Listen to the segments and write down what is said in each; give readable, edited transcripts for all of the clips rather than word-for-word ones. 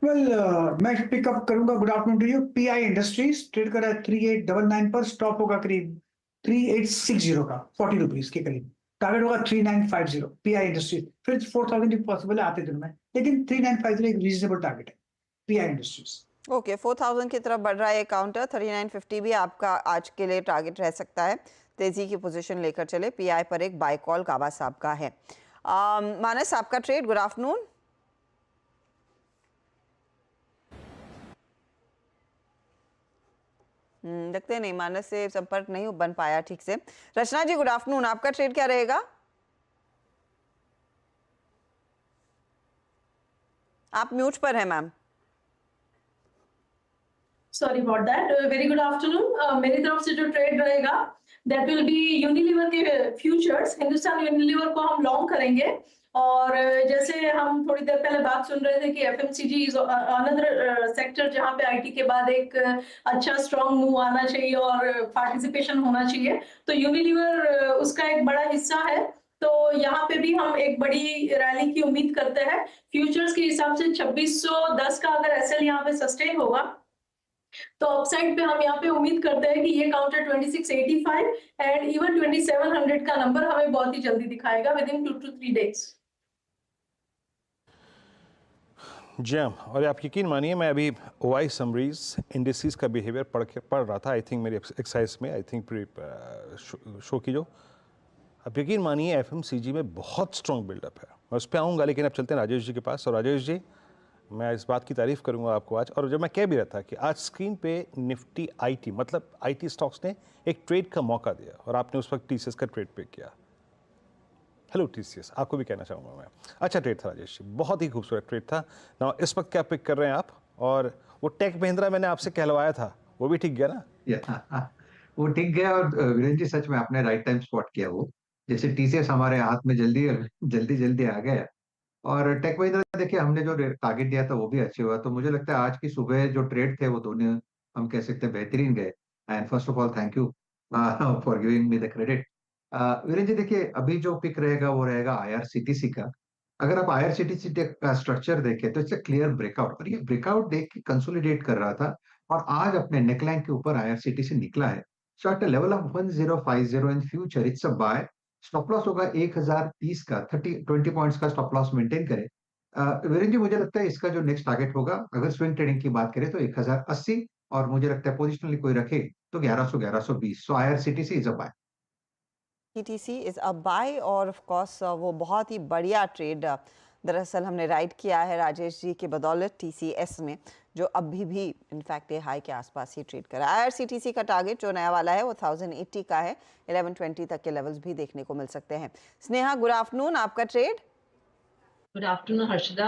मैं पिकअप करूंगा। Good afternoon to you. PI industries trade कर रहा है 3899 पर, स्टॉप होगा करीब 3860 का, 40 रुपीज के करीब। टारगेट होगा 3950। पीआई इंडस्ट्रीज फिर 4000 पॉसिबल है आते दिन में, लेकिन 3950 एक रीजनेबल टारगेट है पीआई इंडस्ट्रीज। ओके, 4000 की तरफ बढ़ रहा है काउंटर। 3950 भी आपका आज के लिए टारगेट रह सकता है। तेजी की पोजीशन लेकर चले। पीआई पर एक बाय कॉल काबा साहब का है। मानस, आपका ट्रेड। Good afternoon. लगते नहीं, मानस से संपर्क नहीं बन पाया ठीक से। रचना जी, गुड आफ्टरनून। आपका ट्रेड क्या रहेगा? आप म्यूट पर हैं ma'am. Sorry about that. Very good afternoon. मेरी तरफ से जो ट्रेड रहेगा दैट विल बी यूनिलीवर के फ्यूचर्स। हिंदुस्तान यूनिलीवर को हम लॉन्ग करेंगे। और जैसे हम थोड़ी देर पहले बात सुन रहे थे कि एफएमसीजी इज अनदर सेक्टर जहां पे आईटी के बाद एक अच्छा स्ट्रॉन्ग मूव आना चाहिए और पार्टिसिपेशन होना चाहिए, तो यूनिलीवर उसका एक बड़ा हिस्सा है। तो यहाँ पे भी हम एक बड़ी रैली की उम्मीद करते हैं। फ्यूचर्स के हिसाब से 2610 का अगर एसएल यहाँ पे सस्टेन होगा तो अपसाइड पे हम यहाँ पे उम्मीद करते हैं कि ये काउंटर 2685 एंड इवन 2700 का नंबर हमें बहुत ही जल्दी दिखाएगा विद इन 2 to 3 डेज। जी हाँ, और आप यकीन मानिए मैं अभी ओआई समरीज इंडिसेस का बिहेवियर पढ़ रहा था। आई थिंक मेरी एक्सरसाइज में आई थिंक शो की जो, आप यकीन मानिए एफएमसीजी में बहुत स्ट्रॉन्ग बिल्डअप है। मैं उस पर आऊँगा, लेकिन अब चलते हैं राजेश जी के पास। और राजेश जी, मैं इस बात की तारीफ़ करूंगा आपको आज। और जब मैं कह भी रहा था कि आज स्क्रीन पे निफ्टी आईटी, मतलब आईटी स्टॉक्स ने एक ट्रेड का मौका दिया और आपने उस वक्त टीसीएस का ट्रेड पिक किया। हेलो टीसीएस, आपको भी कहना चाहूँगा मैं। अच्छा ट्रेड था राजेश जी, बहुत ही खूबसूरत ट्रेड था ना। इस वक्त क्या पिक कर रहे हैं आप? और वो टेक महिंद्रा मैंने आपसे कहलवाया था, वो भी ठीक गया ना? वो ठीक गया। और वीरेंद्र जी, सच में आपने राइट टाइम स्पॉट किया। वो जैसे टीसीएस हमारे हाथ में जल्दी जल्दी जल्दी आ गया। और टेक महिंद्रा देखिए, हमने जो टारगेट दिया था वो भी अच्छे हुआ। तो मुझे लगता है आज की सुबह जो ट्रेड थे वो दोनों हम कह सकते हैं बेहतरीन गए। And first of all thank you for giving me the credit. Virendra ji देखिए, अभी जो पिक रहेगा वो रहेगा आईआरसीटीसी का। अगर आप आईआरसीटीसी का स्ट्रक्चर देखें तो इट्स क्लियर ब्रेकआउट, और ये ब्रेकआउट देख के कंसोलिडेट कर रहा था और आज अपने नेकलाइन के ऊपर आईआरसीटीसी निकला है। So at level of 1050 in future it's a buy. Stop loss होगा 1030 का, 20 पॉइंट्स का स्टॉप लॉस मेंटेन करें। वीरेंद्र जी, मुझे लगता है इसका जो नेक्स्ट टारगेट होगा, अगर स्विंग ट्रेडिंग की बात करें तो 1080, और मुझे लगता है पोजिशनली कोई रखे तो 1100 1120। So IRCTC is a buy. TTC is a buy. और ऑफ कोर्स वो बहुत ही बढ़िया ट्रेड दरअसल हमने राइट किया है राजेश जी के बदौलत टीसीएस में, जो अभी भी इनफैक्ट हाई के आसपास ही ट्रेड कर रहा है। आईआरसीटीसी का टारगेट जो नया वाला है वो 1080 का है। 1120 तक के लेवल्स भी देखने को मिल सकते हैं। Sneha, good afternoon. आपका ट्रेड। Good afternoon Harshada.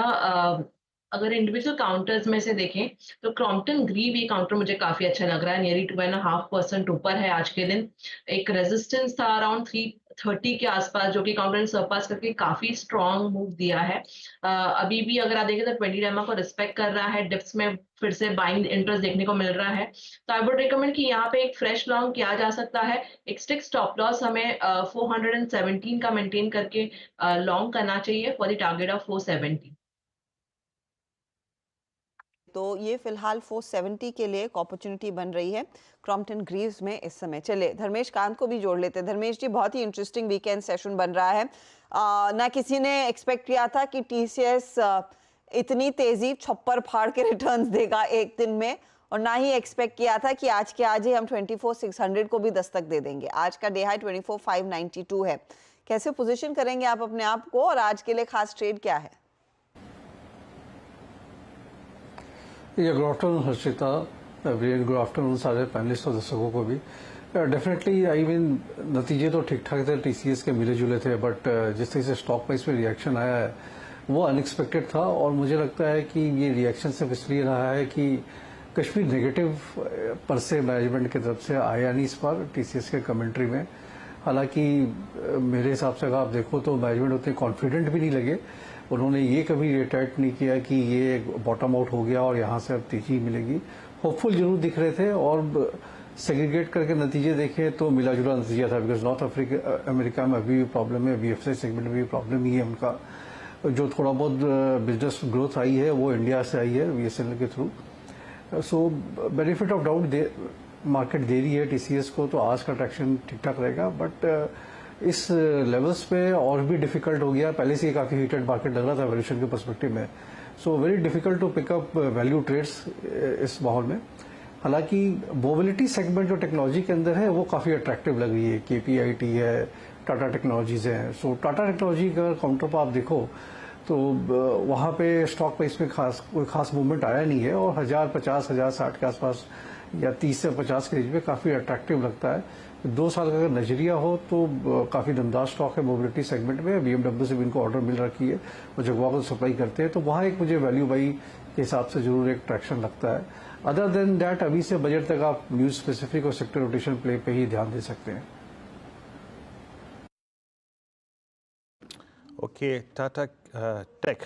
अगर इंडिविजुअल काउंटर्स में से देखें तो क्रॉम्पटन ग्रीव ये काउंटर मुझे काफी अच्छा लग रहा है। नियरली 2.5% ऊपर है आज के दिन। एक रेजिस्टेंस था अराउंड 330 के आसपास, जो कि काउंटर ने सरपास करके काफी स्ट्रॉन्ग मूव दिया है। अभी भी अगर आप देखें तो 20 डेमा को रिस्पेक्ट कर रहा है। डिप्स में फिर से बाइंग इंटरेस्ट देखने को मिल रहा है। तो आई वुड रिकमेंड कि यहाँ पे एक फ्रेश लॉन्ग किया जा सकता है। एक स्टिक स्टॉप लॉस हमें 417 का मेंटेन करके लॉन्ग करना चाहिए फॉर द टारगेट ऑफ 470। तो ये फिलहाल 470 के लिए एक अपॉर्चुनिटी बन रही है क्रॉम्पटन ग्रीव्स में इस समय। चले धर्मेश कांत को भी जोड़ लेते हैं। धर्मेश जी, बहुत ही इंटरेस्टिंग वीकेंड सेशन बन रहा है। ना किसी ने एक्सपेक्ट किया था कि टीसीएस इतनी तेजी छप्पर फाड़ के रिटर्न्स देगा एक दिन में, और ना ही एक्सपेक्ट किया था कि आज के आज ही हम 24,600 को भी दस्तक दे देंगे। आज का डे हाई 24,592 है। कैसे पोजीशन करेंगे आप अपने आप को, और आज के लिए खास ट्रेड क्या है? Good afternoon Harshita, good afternoon सारे पैनलिस्ट और दर्शकों को भी। डेफिनेटली आई मीन नतीजे तो ठीक ठाक थे, टीसीएस के मिले जुले थे, बट जिस तरह से स्टॉक प्राइस में रिएक्शन आया है वो अनएक्सपेक्टेड था। और मुझे लगता है कि ये रिएक्शन सिर्फ इसलिए रहा है कि कश्मीर नेगेटिव पर से मैनेजमेंट की तरफ से आया नहीं इस बार टीसीएस के कमेंट्री में। हालांकि मेरे हिसाब से अगर आप देखो तो मैनेजमेंट उतने कॉन्फिडेंट भी नहीं लगे। उन्होंने ये कभी रिटाइट नहीं किया कि ये बॉटम आउट हो गया और यहाँ से अब तेजी मिलेगी। होपफुल जरूर दिख रहे थे, और सेग्रीगेट करके नतीजे देखे तो मिला जुला नतीजा था, बिकॉज नॉर्थ अमेरिका में अभी भी प्रॉब्लम है, वीएफसी सेगमेंट में भी प्रॉब्लम ही है उनका। जो थोड़ा बहुत बिजनेस ग्रोथ आई है वो इंडिया से आई है BSNL के through. So benefit of doubt market दे रही है TCS को, तो आज का ट्रैक्शन ठीक ठाक रहेगा। बट इस लेवल्स पे और भी डिफिकल्ट हो गया, पहले से ही काफ़ी हीटेड मार्केट लग रहा था वैल्यूएशन के पर्सपेक्टिव में। So very difficult to pick up value trades इस माहौल में। हालांकि मोबिलिटी सेगमेंट जो टेक्नोलॉजी के अंदर है वो काफ़ी अट्रैक्टिव लग रही है, KPIT है, टाटा टेक्नोलॉजीज हैं। सो टाटा टेक्नोलॉजी का काउंटर पर आप देखो तो वहाँ पे स्टॉक प्राइस में कोई खास मूवमेंट आया नहीं है, और 1050, 1060 के आसपास या 30 से 50 के रेंज में काफ़ी अट्रैक्टिव लगता है। 2 साल का अगर नजरिया हो तो काफ़ी दमदार स्टॉक है मोबिलिटी सेगमेंट में। BMW से भी इनको ऑर्डर मिल रखी है, वो जगवा को सप्लाई करते हैं, तो वहाँ एक मुझे वैल्यू बाई के हिसाब से जरूर एक ट्रैक्शन लगता है। अदर देन दैट अभी से बजट तक आप न्यूज स्पेसिफिक और सेक्टर रोटेशन प्ले पे ही ध्यान दे सकते हैं। Okay, Tata take